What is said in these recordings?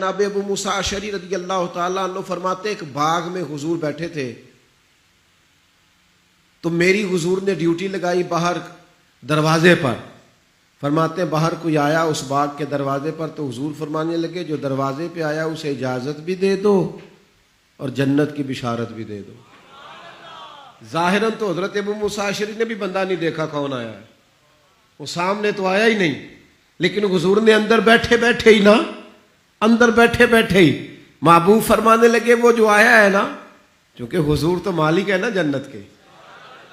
جناب ابو موسیٰ اشعری رضی اللہ تعالیٰ عنہ فرماتے ایک باغ میں حضور بیٹھے تھے تو میری حضور نے ڈیوٹی لگائی باہر دروازے پر. فرماتے ہیں باہر کوئی آیا اس باغ کے دروازے پر تو حضور فرمانے لگے جو دروازے پہ آیا اسے اجازت بھی دے دو اور جنت کی بشارت بھی دے دو. ظاہراً تو حضرت ابو موسیٰ اشعری نے بھی بندہ نہیں دیکھا کون آیا ہے, وہ سامنے تو آیا ہی نہیں, لیکن حضور نے اندر بیٹھے بیٹھے ہی محبوب فرمانے لگے وہ جو آیا ہے نا, کیونکہ حضور تو مالک ہے نا جنت کے.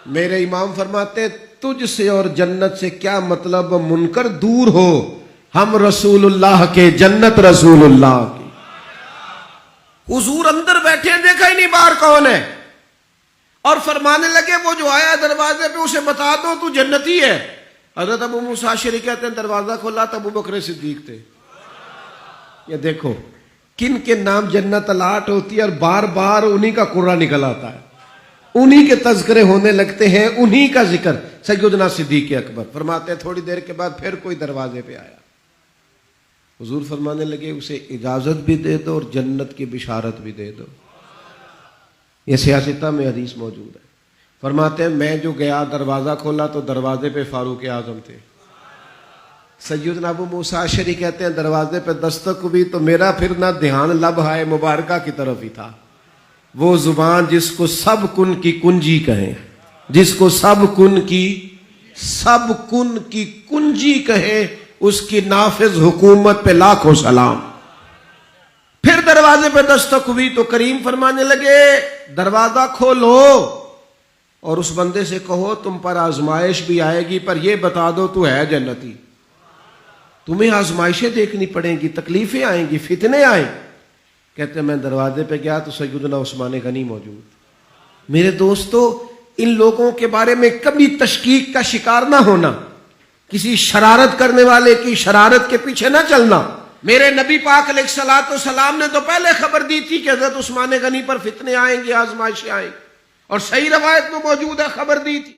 میرے امام فرماتے ہیں تجھ سے اور جنت سے کیا مطلب, منکر دور ہو, ہم رسول اللہ کے, جنت رسول اللہ کی. حضور اندر بیٹھے ہیں, دیکھا ہی نہیں باہر کون ہے, اور فرمانے لگے وہ جو آیا دروازے پہ اسے بتا دو تو جنتی ہے. حضرت ابو موسیٰ اشعری کہتے ہیں دروازہ کھولا تو ابو بکر صدیق تھے. یہ دیکھو کن کے نام جنت الاٹ ہوتی ہے اور بار بار انہی کا قرہ نکل آتا ہے, انہی کے تذکرے ہونے لگتے ہیں, انہی کا ذکر. سیدنا صدیق اکبر فرماتے ہیں تھوڑی دیر کے بعد پھر کوئی دروازے پہ آیا, حضور فرمانے لگے اسے اجازت بھی دے دو اور جنت کی بشارت بھی دے دو. یہ سیاستہ میں حدیث موجود ہے. فرماتے ہیں میں جو گیا دروازہ کھولا تو دروازے پہ فاروق اعظم تھے. سیدنا ابو موسیٰ اشعری کہتے ہیں دروازے پہ دستک ہوئی تو میرا پھر نہ دھیان لب ہائے مبارکہ کی طرف ہی تھا. وہ زبان جس کو سب کن کی کنجی کہیں, جس کو سب کن کی کنجی کہیں, اس کی نافذ حکومت پہ لاکھوں سلام. پھر دروازے پہ دستک ہوئی تو کریم فرمانے لگے دروازہ کھولو اور اس بندے سے کہو تم پر آزمائش بھی آئے گی پر یہ بتا دو تو ہے جنتی. تمہیں آزمائشیں دیکھنی پڑیں گی, تکلیفیں آئیں گی, فتنے آئیں. کہتے ہیں میں دروازے پہ گیا تو سیدنا عثمان غنی موجود. میرے دوستو ان لوگوں کے بارے میں کبھی تشکیک کا شکار نہ ہونا, کسی شرارت کرنے والے کی شرارت کے پیچھے نہ چلنا. میرے نبی پاک علیہ الصلوۃ والسلام نے تو پہلے خبر دی تھی کہ حضرت عثمان غنی پر فتنے آئیں گے, آزمائشیں آئیں گی, اور صحیح روایت میں موجود ہے خبر دی تھی.